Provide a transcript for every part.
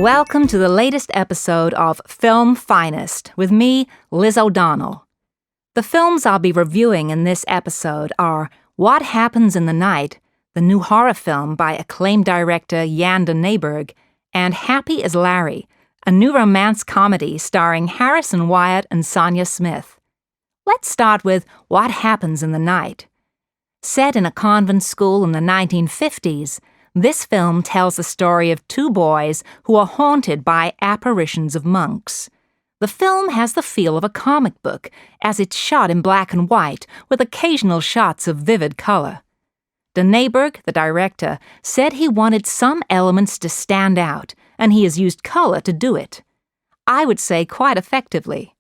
Welcome to the latest episode of Film Finest with me, Liz O'Donnell. The films I'll be reviewing in this episode are What Happens in the Night, the new horror film by acclaimed director Jan de Nijberg, and Happy as Larry, a new romance comedy starring Harrison Wyatt and Sonia Smith. Let's start with What Happens in the Night. Set in a convent school in the 1950s, this film tells the story of two boys who are haunted by apparitions of monks. The film has the feel of a comic book, as it's shot in black and white with occasional shots of vivid color. De Nijberg, the director, said he wanted some elements to stand out, and he has used color to do it. I would say quite effectively.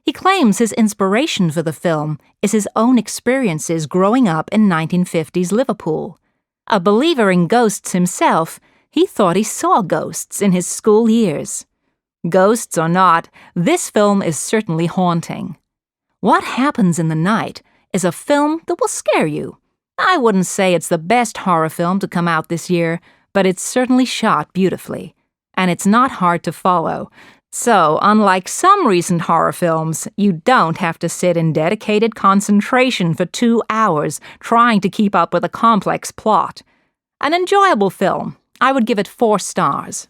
He claims his inspiration for the film is his own experiences growing up in 1950s Liverpool. A believer in ghosts himself, he thought he saw ghosts in his school years. Ghosts or not, this film is certainly haunting. What Happens in the Night is a film that will scare you. I wouldn't say it's the best horror film to come out this year, but it's certainly shot beautifully. And it's not hard to follow. So, unlike some recent horror films, you don't have to sit in dedicated concentration for 2 hours trying to keep up with a complex plot. An enjoyable film. I would give it 4 stars.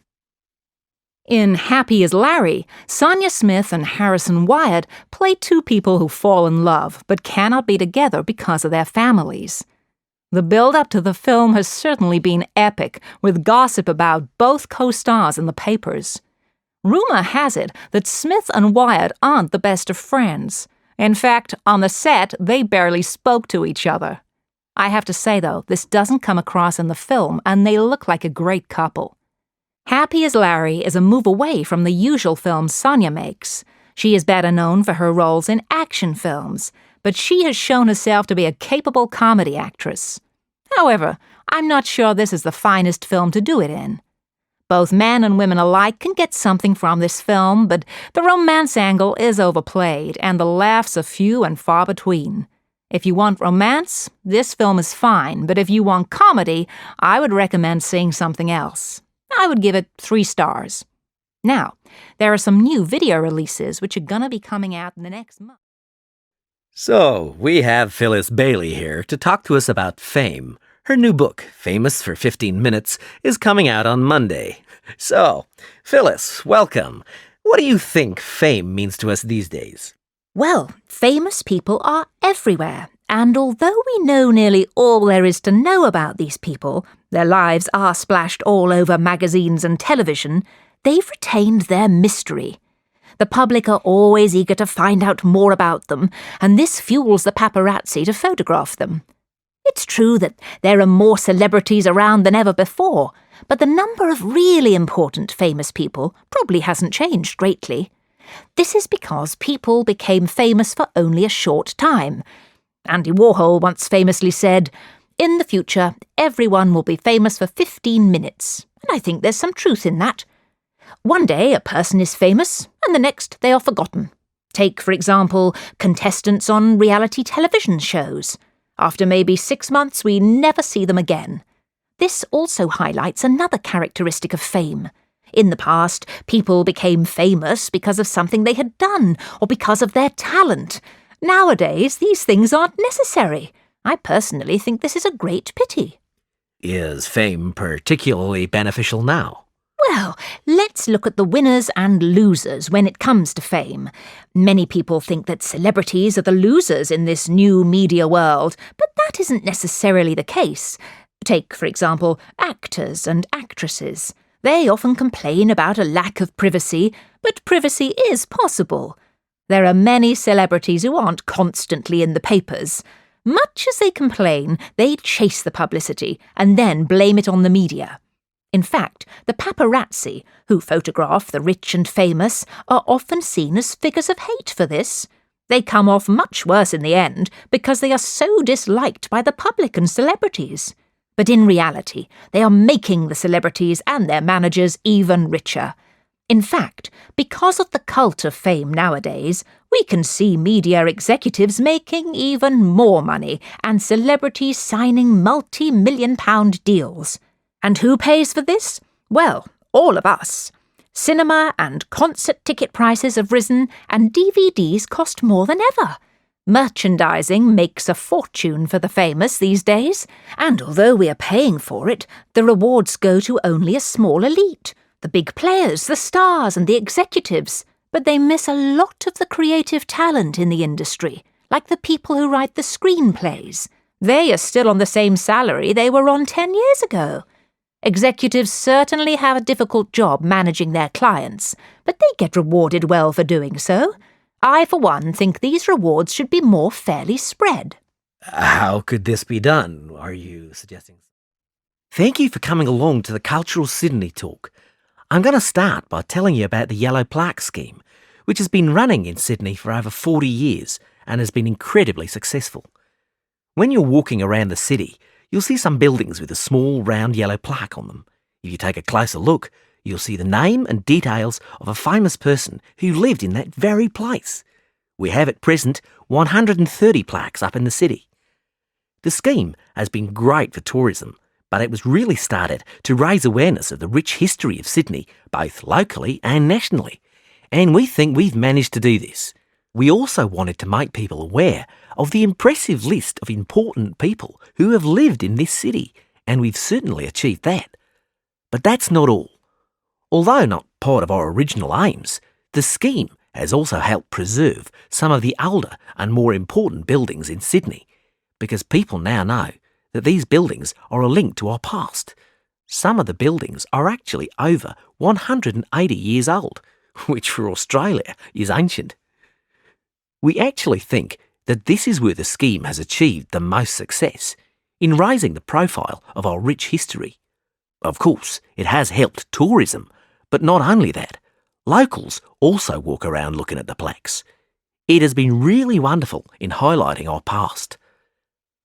In Happy as Larry, Sonia Smith and Harrison Wyatt play two people who fall in love but cannot be together because of their families. The build-up to the film has certainly been epic, with gossip about both co-stars in the papers. Rumor has it that Smith and Wyatt aren't the best of friends. In fact, on the set, they barely spoke to each other. I have to say, though, this doesn't come across in the film, and they look like a great couple. Happy as Larry is a move away from the usual films Sonia makes. She is better known for her roles in action films, but she has shown herself to be a capable comedy actress. However, I'm not sure this is the finest film to do it in. Both men and women alike can get something from this film, but the romance angle is overplayed, and the laughs are few and far between. If you want romance, this film is fine, but if you want comedy, I would recommend seeing something else. I would give it 3 stars. Now, there are some new video releases which are gonna be coming out in the next month. So, we have Phyllis Bailey here to talk to us about Fame. Her new book, Famous for 15 Minutes, is coming out on Monday. So, Phyllis, welcome. What do you think fame means to us these days? Well, famous people are everywhere, and although we know nearly all there is to know about these people, their lives are splashed all over magazines and television, they've retained their mystery. The public are always eager to find out more about them, and this fuels the paparazzi to photograph them. It's true that there are more celebrities around than ever before, but the number of really important famous people probably hasn't changed greatly. This is because people became famous for only a short time. Andy Warhol once famously said, "In the future, everyone will be famous for 15 minutes." And I think there's some truth in that. One day a person is famous, and the next they are forgotten. Take, for example, contestants on reality television shows. After maybe 6 months, we never see them again. This also highlights another characteristic of fame. In the past, people became famous because of something they had done, or because of their talent. Nowadays, these things aren't necessary. I personally think this is a great pity. Is fame particularly beneficial now? Well, let's look at the winners and losers when it comes to fame. Many people think that celebrities are the losers in this new media world, but that isn't necessarily the case. Take, for example, actors and actresses. They often complain about a lack of privacy, but privacy is possible. There are many celebrities who aren't constantly in the papers. Much as they complain, they chase the publicity and then blame it on the media. In fact, the paparazzi, who photograph the rich and famous, are often seen as figures of hate for this. They come off much worse in the end because they are so disliked by the public and celebrities. But in reality, they are making the celebrities and their managers even richer. In fact, because of the cult of fame nowadays, we can see media executives making even more money and celebrities signing multi-million-pound deals. And who pays for this? Well, all of us. Cinema and concert ticket prices have risen, and DVDs cost more than ever. Merchandising makes a fortune for the famous these days, and although we are paying for it, the rewards go to only a small elite, the big players, the stars and the executives, but they miss a lot of the creative talent in the industry, like the people who write the screenplays. They are still on the same salary they were on 10 years ago. Executives certainly have a difficult job managing their clients, but they get rewarded well for doing so. I, for one, think these rewards should be more fairly spread. How could this be done, are you suggesting? Thank you for coming along to the Cultural Sydney talk. I'm going to start by telling you about the Yellow Plaque scheme, which has been running in Sydney for over 40 years and has been incredibly successful. When you're walking around the city, you'll see some buildings with a small round yellow plaque on them. If you take a closer look, you'll see the name and details of a famous person who lived in that very place. We have at present 130 plaques up in the city. The scheme has been great for tourism, but it was really started to raise awareness of the rich history of Sydney, both locally and nationally. And we think we've managed to do this. We also wanted to make people aware of the impressive list of important people who have lived in this city, and we've certainly achieved that. But that's not all. Although not part of our original aims, the scheme has also helped preserve some of the older and more important buildings in Sydney, because people now know that these buildings are a link to our past. Some of the buildings are actually over 180 years old, which for Australia is ancient. We actually think that this is where the scheme has achieved the most success, in raising the profile of our rich history. Of course, it has helped tourism, but not only that, locals also walk around looking at the plaques. It has been really wonderful in highlighting our past.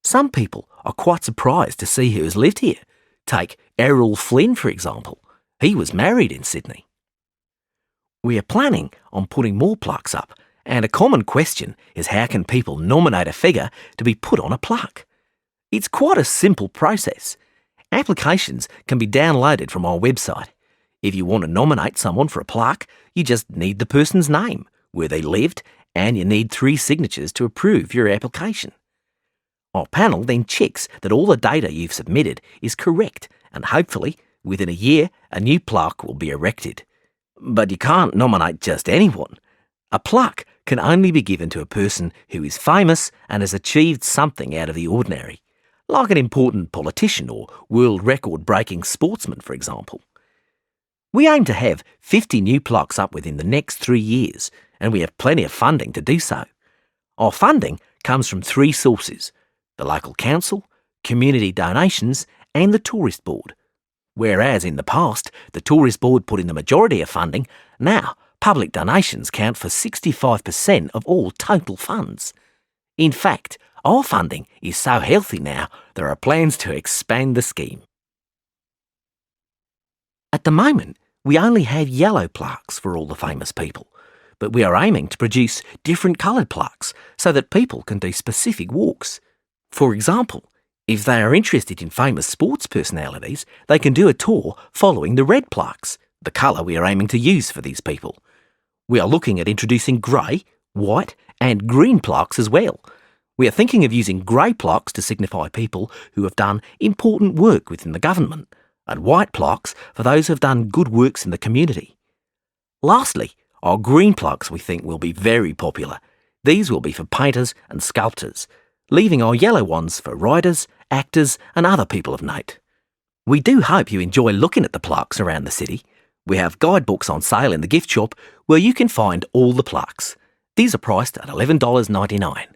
Some people are quite surprised to see who has lived here. Take Errol Flynn, for example. He was married in Sydney. We are planning on putting more plaques up, and a common question is how can people nominate a figure to be put on a plaque? It's quite a simple process. Applications can be downloaded from our website. If you want to nominate someone for a plaque, you just need the person's name, where they lived, and you need 3 signatures to approve your application. Our panel then checks that all the data you've submitted is correct, and hopefully, within a year, a new plaque will be erected. But you can't nominate just anyone. A plaque can only be given to a person who is famous and has achieved something out of the ordinary, like an important politician or world record-breaking sportsman, for example. We aim to have 50 new plaques up within the next 3 years, and we have plenty of funding to do so. Our funding comes from 3 sources: the local council, community donations, and the tourist board. Whereas in the past, the tourist board put in the majority of funding, now public donations count for 65% of all total funds. In fact, our funding is so healthy now, there are plans to expand the scheme. At the moment, we only have yellow plaques for all the famous people, but we are aiming to produce different coloured plaques so that people can do specific walks. For example, if they are interested in famous sports personalities, they can do a tour following the red plaques, the colour we are aiming to use for these people. We are looking at introducing grey, white and green plaques as well. We are thinking of using grey plaques to signify people who have done important work within the government, and white plaques for those who have done good works in the community. Lastly, our green plaques we think will be very popular. These will be for painters and sculptors, leaving our yellow ones for writers, actors and other people of note. We do hope you enjoy looking at the plaques around the city. We have guidebooks on sale in the gift shop where you can find all the plaques. These are priced at $11.99.